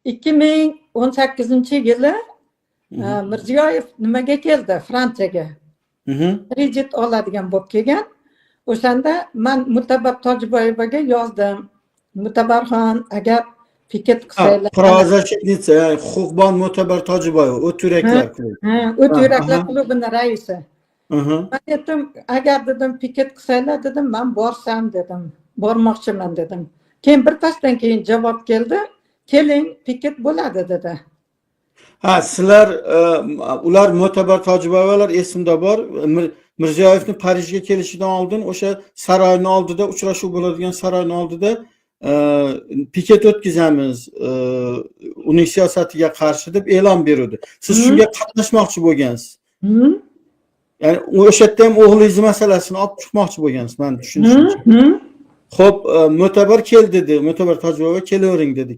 2018-yili Mirziyoyev nimaga keldi? Fransiyaga. Kredit oladigan bo'lib kelgan. O'shanda men Mutabar Tojiboyevaga yozdim. Mutabarxon, agar piket qilsanglar. Pravozashitnitsa, huquqbon Mutabar Tojiboyeva, o't yuraklar klubi. O't yuraklar klubining raisi. Men aytdim, agar dedim piket qilsanglar dedim, men borsam dedim. Bormoqchiman dedim. Keyin bir pasdan keyin javob keldi. Keling, piket bo'ladi dedi. Ha, sizlar ular Mutabar Tojiboyevalar esimda bor. Mirziyoyevning Parijga kelishidan oldin o'sha saroyning oldida uchrashuv bo'ladigan saroyning oldida piket o'tkazamiz, uning siyosatiga qarshi deb e'lon berdi. Siz shunga qatnashmoqchi bo'lgansiz. Ya'ni o'sha yerda ham o'g'lingiz masalasini olib chiqmoqchi bo'lgansiz, men tushunishimcha. Xo'p, Mutabar kel dedi, Mutabar Tojiboyeva kelavering dedi.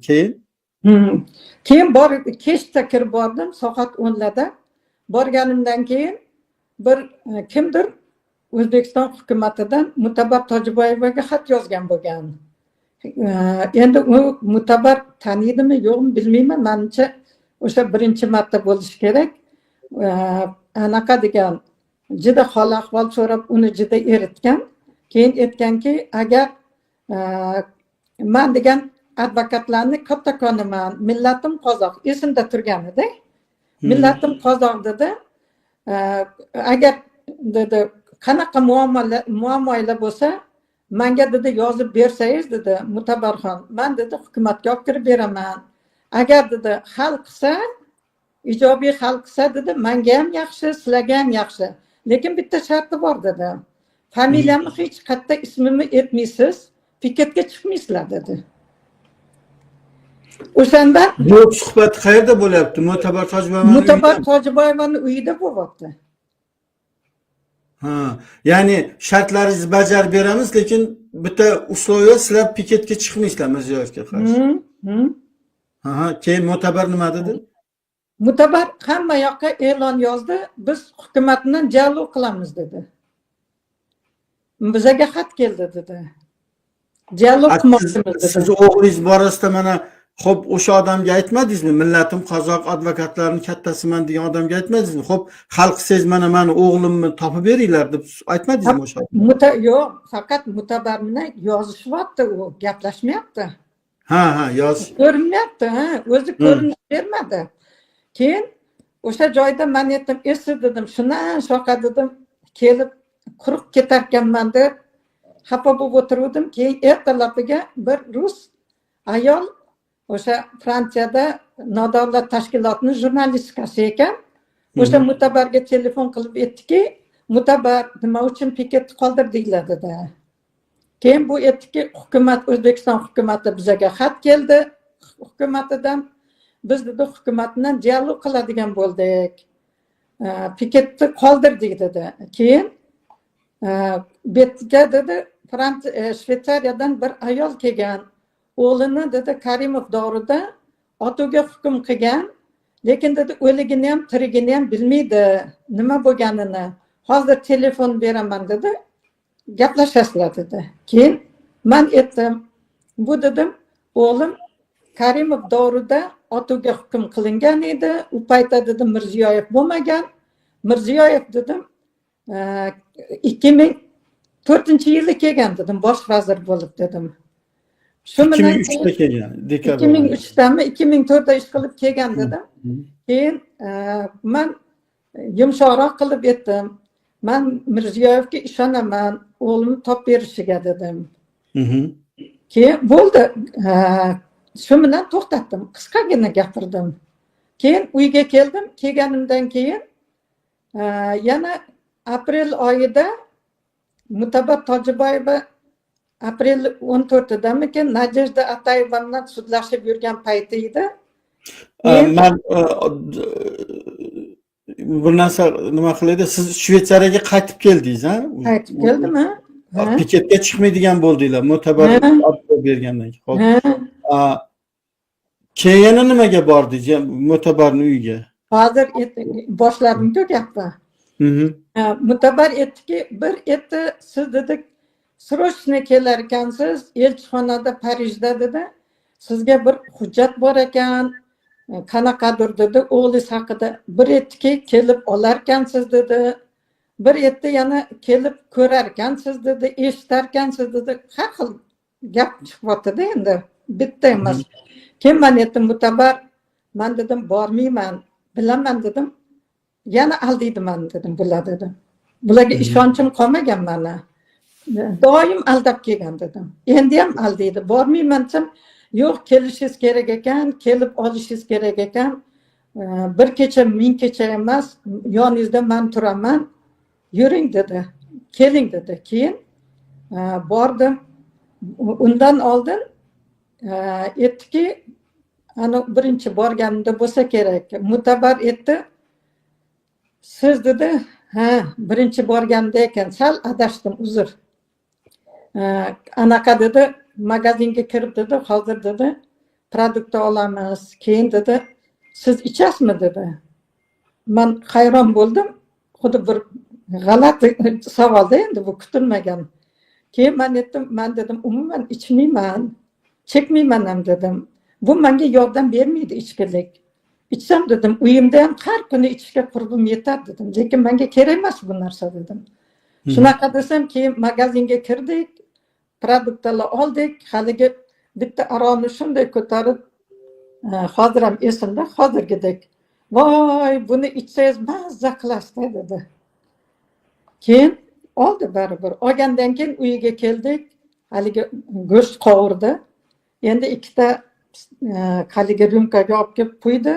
Keyin kechda kirib bordim, soat 10larda. Borganimdan keyin bir kimdir O'zbekiston hukumatidan Mutabar Tojiboyevaga xat yozgan bo'lgan. Endi u Mutabar taniydimi, yo'qmi bilmayman. Menimcha o'sha birinchi marta bo'lishi kerak. Anaqa degan juda hol ahvol so'rab uni juda eritgan. Keyin aytganki, agar men degan advokatlarni kattaqoniman, millatim qozoq, esimda turgan edi. Millatim qozoq dedi. Agar dedi qanaqa muammolar bo'lsa, menga dedi yozib bersangiz dedi Mutabarxon, men dedi hukumatga olib kirib beraman. Agar dedi hal qilsa, ijobiy hal qilsa dedi, menga ham yaxshi, sizlarga ham yaxshi. Lekin bitta sharti bor dedi. Familiyamni hech qayerda ismimni aytmaysiz, piketga chiqmaysizlar dedi. O'shanda bu suhbat qayerda bo'lyapti? Mutabar Tojiboyevaning uyida bo'lyapti. Ha, ya'ni shartlaringizni bajarib beramiz, lekin bitta условие sizlar piketga chiqmaysizlar Mirziyoyevga qarshi. Keyin Mutabar nima dedi? Mutabar hamma yoqqa e'lon yozdi, biz hukumatdan dialog qilamiz dedi. Bizga xat keldi dedi. Dialog qilmoqchimiz dedi. Siz o'g'lingiz borasida mana xo'p, o'sha odamga aytmadingizmi? Millatim qozoq, advokatlarning kattasiman degan odamga aytmadingizmi? Xo'p, hal qilsangiz mana meni o'g'limni topib beringlar deb aytmadingizmi o'sha odamga? Yo'q, faqat Mutabar bilan yozishyapti, u gaplashmayapti. Ha, yoz. Ko'rinmayapti, o'zi ko'rinish bermadi. Keyin o'sha joyda men aytdim, "Esi" dedim, "Shundan shoqa" dedim, kelib quruq ketarkanman deb xafa bo'lib o'tirdim. Keyin ertalabiga bir rus ayol o'sha Fransiyada nodavlat tashkilotining jurnalistikasi ekan. O'sha Mutabarga telefon qilib aytdiki, "Mutabar, nima uchun piketni qoldirdinglar" dedi. Keyin bu aytdiki, hukumat, O'zbekiston hukumati bizga xat keldi, hukumatidan biz dedi hukumatdan dialog qiladigan bo'ldik. Piketni qoldirdik dedi. Keyin betga dedi Shveysariyadan bir ayol kelgan. O'g'lini dedi Karimov davrida otaga hukm qilgan, lekin dedi o'ligini ham, tirigini ham bilmaydi, nima bo'lganini. Hozir telefon beraman dedi. Gaplashasizlar dedi. Keyin men aytdim, bu dedim, o'g'lim Karimov davrida otaga hukm qilingan edi. U paytda dedim Mirziyoyev bo'lmagan. Mirziyoyev dedim 2004-yilda kelgan dedim, bosh vazir bo'lib dedim. Shu bilan 2003da kelgan, dekabr. 2003dami, 2004da ish qilib kelgan dedim. Keyin men yumshoqroq qilib aytdim. Men Mirziyoyevga ishonaman, o'g'limni topib berishiga dedim. Keyin bo'ldi. Shu bilan to'xtatdim. Qisqagina gapirdim. Keyin uyga keldim. Kelganimdan keyin yana aprel oyida Mutabar Tojiboyeva aprel 14-damikin Nadejda Atayeva bilan sudlashib yurgan payti edi. Men bir narsa nima qilaydi? Siz Shveysariyaga qaytib keldingiz, ha? Qaytib keldimmi? Piketga chiqmaydigan bo'ldinglar, Mutabar bergandan keyin. Keyin yana nimaga bordingiz Mutabarning uyiga? Hozir boshladim-ku gapni. Mutabar aytdiki, bir aytdi, siz dedi, srochniy kelar ekansiz, elchixonada Parijda dedi. sizga bir hujjat bor ekan, qanaqadir dedi, o'g'lingiz haqida bir aytdiki, kelib olarkansiz dedi. Bir aytdi yana kelib ko'rarkansiz dedi, eshitarkansiz dedi. Har xil gap chiqyapti-da endi. Bitta emas. Keyin men aytdim, mutabar, men dedim, bormayman, bilaman dedim. Yana aldaydiman dedim, bular dedim. Bularga ishonchim qolmagan meni. Doim aldab kelgan dedim. Endi ham aldaydi. Bormayman desam, yo'q, kelishingiz kerak ekan, kelib olishingiz kerak ekan. Bir kecha, ming kecha emas, yoningizda men turaman. Yuring dedi. Keling dedi. Keyin bordim. Undan oldin aytdiki, ana birinchi borganimda bo'lsa kerak. Mutabar aytdi, siz dedi, ha, birinchi borganda ekan, sal adashdim, uzr. Anaqa dedi, magazinga kirib dedi, hozir dedi, produkt olamiz. Keyin dedi, siz ichasizmi dedi. Men hayron bo'ldim. Xuddi bir g'alati savolda endi bu kutilmagan. Keyin men aytdim, men dedim, umuman ichmayman, chekmayman ham dedim. Bu menga yordam bermaydi ichkilik. İçsem dedim, uyimda ham har kuni ichishga qurbim yetar dedim. Lekin menga kerak emas bu narsa dedim. Shunaqa desam, keyin magazinga kirdik, produktlar oldik, haligi bitta aronni shunday ko'tarib, hozir ham esimda, hozirgidek. Voy, buni ichsangiz mazza qilasiz dedi. Keyin oldi baribir. Olgandan keyin uyiga keldik, haligi go'sht qovurdi. Endi ikkita haligi rюмкаga olib kelib qo'ydi.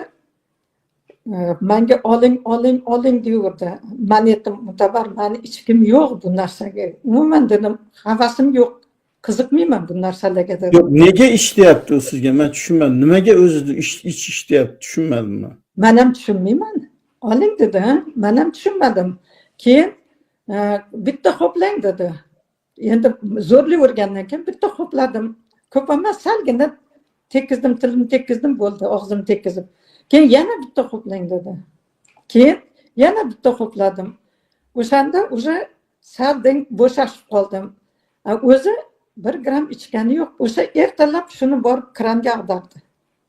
Menga oling deyurdi. Men aytdim, mutabar, meni ichkim yo'q bu narsaga. Umuman dedim, havasim yo'q. Qiziqmayman bu narsalarga dedim. Yo'q, nega ishlayapti u sizga? Men tushunmadim. Nimaga o'zi ishlayapti, tushunmadim men. Men ham tushunmayman. Oling dedi, men ham tushunmadim. Keyin bitta ho'plang dedi. Endi zo'rli o'rgandan keyin bitta ho'pladim. Ko'p emas, salgina tekizdim, tilimni tekizdim, bo'ldi, og'zimni tekizib. Keyin yana bitta ho'plang dedi. Keyin yana bitta ho'pladim. O'shanda уже salding bo'shashib qoldim. O'zi 1 gram ichgani yo'q. O'sha ertalab shuni borib kranga ag'dardi.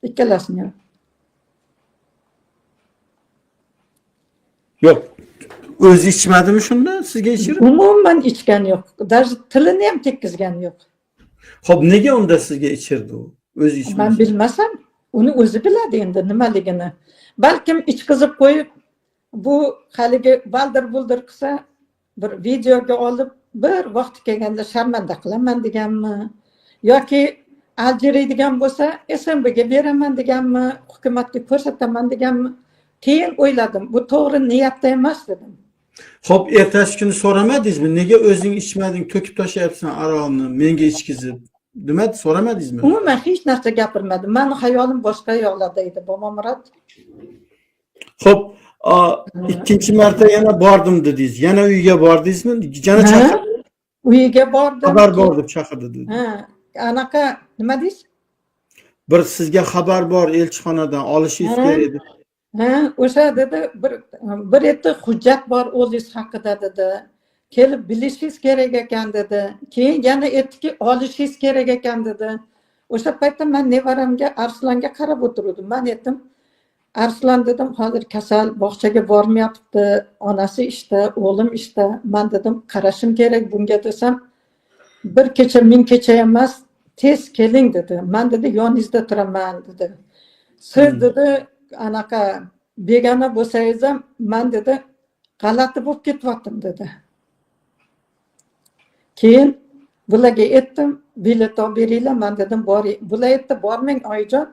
Ikkalasini ham. Yo'q. O'zi ichmadimi shunda sizga ichirib? Umuman ichgani yo'q. Даже tilini ham tekizgani yo'q. Xo'p, nega unda sizga ichirdi u? O'zi ichmadi. Men bilmasam, uni o'zi biladi endi nimaligini. Balkim ichqizib qo'yib, bu haligi baldir-buldir qilsa, bir videoga olib, bir vaqt kelganda sharmanda qilaman deganmi, yoki aljiraydigan bo'lsa, SMBga beraman deganmi, hukumatga ko'rsataman deganmi. Keyin o'yladim, bu to'g'ri niyatda emas dedim. Xo'p, ertasi kuni so'ramadingizmi? Nega o'zing ichmading, to'kib tashlayapsan aroqni, menga ichkizib? Demadi, so'ramadingizmi? Umuman hech narsa gapirmadim. Meni hayolim boshqa yoqlarda edi, Bomomurod. Xo'p, ikkinchi marta yana bordim dedingiz. Yana uyiga bordingizmi? Yana chaqirdi. Uyiga bordim. Xabar bor deb chaqirdi dedi. Ha, anaqa nima deysiz? Bir sizga xabar bor elchixonadan, olishingiz kerak edi. Ha, o'sha dedi, bir yerda hujjat bor o'zingiz haqida dedi. Kelib bilishingiz kerak ekan dedi. Keyin yana aytdiki, olishingiz kerak ekan dedi. O'sha paytda men nevaramga, Arslonga qarab o'tirdim. Men aytdim, Arslan dedim, hozir kasal, bog'chaga bormayapti, onasi ishda, o'g'lim ishda. Men dedim, qarashim kerak bunga desam, bir kecha, ming kecha emas, tez keling dedi. Men dedi, yoningizda turaman dedi. Siz dedi, anaqa begona bo'lsangiz ham, men dedi, g'alati bo'lib ketyaptim dedi. Keyin bularga aytdim, bilet olib beringlar, men dedim, boring. Bular aytdi, bormang oyijon.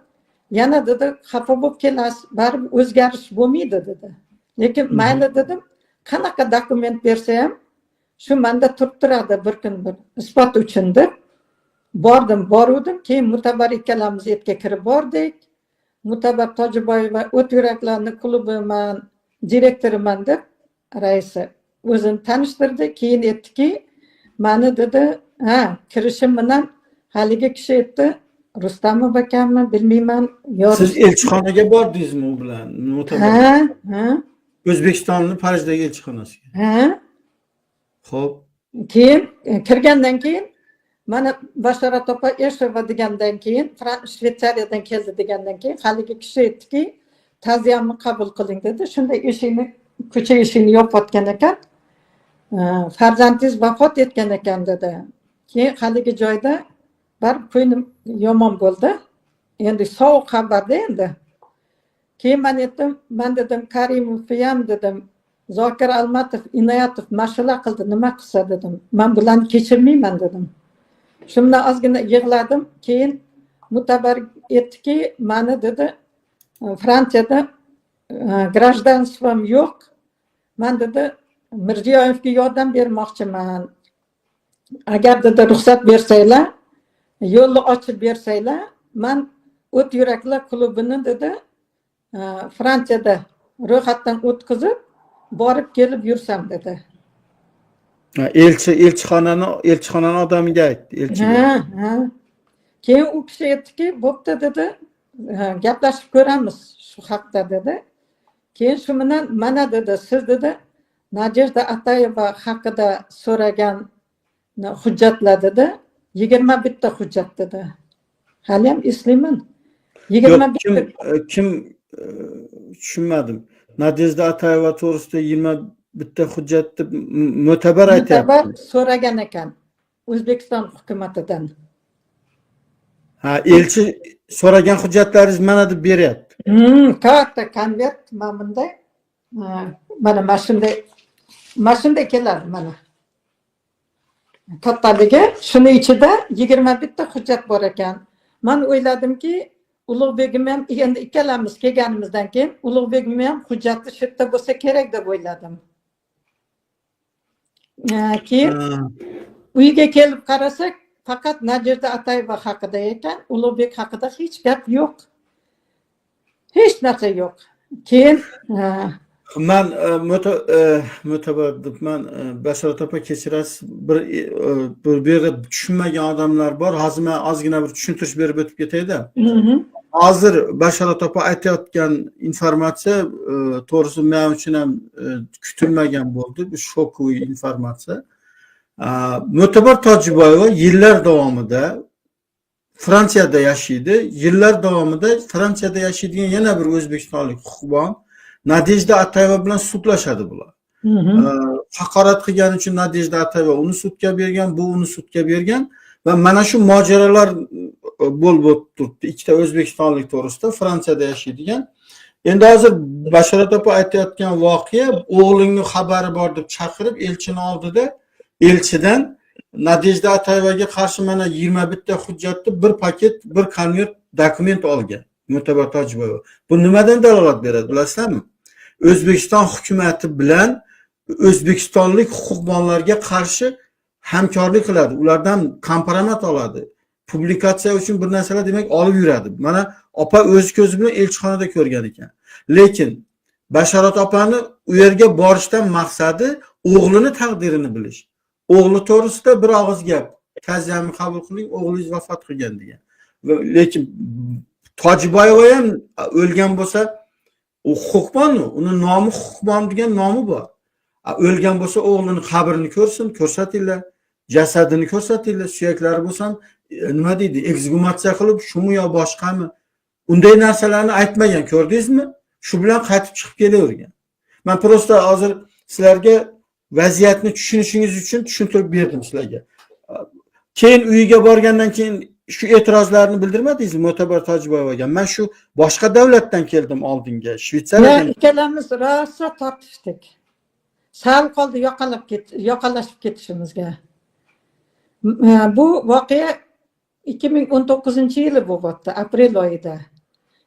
Yana dedi, xafa bo'lib kelasiz, baribir o'zgarish bo'lmaydi dedi. Lekin mayli dedim, qanaqa dokument bersa ham, shu menda turib turadi bir kun bir isbot uchun deb bordim. Keyin Mutabar ikkalamiz etga kirib bordik. Mutabar Tojiboyeva o't yuraklarni klubiman, direktoriman deb raisi o'zini tanishtirdi. Keyin aytdiki, meni dedi, ha, kirishim bilan haligi kishi aytdi, Rustamov ekanmi, bilmayman. Siz elchixonaga bordingizmi u bilan? Ha. O'zbekistonning Parijdagi elchixonasiga. Ha. Xo'p. Keyin kirgandan keyin mana Bashorat opa Eshova degandan keyin Shvetsariyadan keldi degandan keyin haligi kishi aytdiki, ta'ziyamni qabul qiling dedi. Shunda eshikni, ko'cha eshigini yopayotgan ekan. Farzandingiz vafot etgan ekan dedi. Keyin haligi joyda barib ko'nglim yomon bo'ldi. Endi sovuq xabarda endi. Keyin men dedim Karimovni ham dedim, Zokir Almatov, Inoyatov mashg'ula qildi, nima qilsa dedim. Men bularni kechirmayman dedim. Shunda ozgina yig'ladim. Keyin mutabar aytdiki, meni dedi Fransiyada grajdanstvom yo'q. Men dedi Mirziyoyevga yordam bermoqchiman. Agar dedi ruxsat bersanglar, yo'lni ochib bersanglar, men O't yuraklar klubini dedi Fransiyada ro'yxatdan o'tkazib, borib kelib yursam dedi. Elchixonani odamiga aytdi, elchiga. Ha. Keyin u kishi aytdiki, bo'pti dedi, gaplashib ko'ramiz shu haqda dedi. Keyin shu bilan mana dedi, siz dedi Nadejda Atayeva haqida so'ragan hujjatlar dedi, 21 ta hujjat dedi. Hali ham eslayman. 21 kim tushunmadim. Nadejda Atayeva to'g'risida 21 ta hujjat deb mo'tabar aytyapti. Mo'tabar so'ragan ekan O'zbekiston hukumatidan. Ha, elchi so'ragan hujjatlaringiz mana deb beryapti. Katta konvert mana bunday. Mana shunday keladi mana. Kattaligi, shuni ichida 21 ta hujjat bor ekan. Men o'yladimki, Ulug'begim ham endi ikkalamiz kelganimizdan keyin Ulug'begim ham hujjati shu yerda bo'lsa kerak deb o'yladim. Keyin uyga kelib qarasak, faqat Nadejda Atayeva haqida ekan, Ulug'bek haqida hech gap yo'q. Hech narsa yo'q. Keyin men mo'tabar deb Bashorat opa kechirasiz, bir tushunmagan odamlar bor. Hozir men ozgina bir tushuntirish berib o'tib ketayda. Hozir Bashorat opa aytayotgan informatsiya to'g'risi men uchun ham kutilmagan bo'ldi. Bu shokuy informatsiya. Mo'tabar Tojiboyeva yillar davomida Fransiyada yashaydi. Yillar davomida Fransiyada yashaydigan yana bir o'zbekistonlik huquqbon Nadejda Atayeva bilan sudlashadi bular. Haqorat qilgani uchun Nadejda Atayeva uni sudga bergan, bu uni sudga bergan va mana shu mojarolar bo'lib o'tdi. Ikkita o'zbekistonlik to'g'risida Fransiyada yashaydigan. Endi hozir Bashorat opa aytayotgan voqea, o'g'lingning xabari bor deb chaqirib elchini oldida, elchidan Nadejda Atayevaga qarshi mana 21 ta hujjatni bir paket, bir konvert dokument olgan Mo'tabar Tojiboyeva. Bu nimadan dalolat beradi, bilasizlarmi? O'zbekiston hukumati bilan o'zbekistonlik huquqbonlarga qarshi hamkorlik qiladi. Ulardan kompromat oladi. Publikatsiya uchun bir narsalar demak olib yuradi. Mana opa o'z ko'zi bilan elchixonada ko'rgan ekan. Lekin Bashorat opani u yerga borishdan maqsadi o'g'lini taqdirini bilish. O'g'li to'g'risida bir og'iz gap. Ta'ziyamni qabul qiling, o'g'lingiz vafot qilgan degan. Lekin Tojiboyeva ham o'lgan bo'lsa, u huquqbonmi? Uni nomi huquqbon degan nomi bor. O'lgan bo'lsa o'g'lini qabrini ko'rsin, ko'rsatinglar, jasadini ko'rsatinglar, suyaklari bo'lsa nima deydi, eksgumatsiya qilib, shumi yo boshqami? Unday narsalarni aytmagan, ko'rdingizmi? Shu bilan qaytib chiqib kelavergan. Men prosta hozir sizlarga vaziyatni tushunishingiz uchun tushuntirib berdim sizlarga. Keyin uyiga borgandan keyin shu e'tirozlarni bildirmadingizmi Mo'tabar Tojiboyevaga? Men shu boshqa davlatdan keldim oldinga, Shvetsariyadan. Ikkalamiz rosa tortishdik. Sal qoldi yoqalashib ketishimizga. Bu voqea 2019-yili bo'ldi, aprel oyida.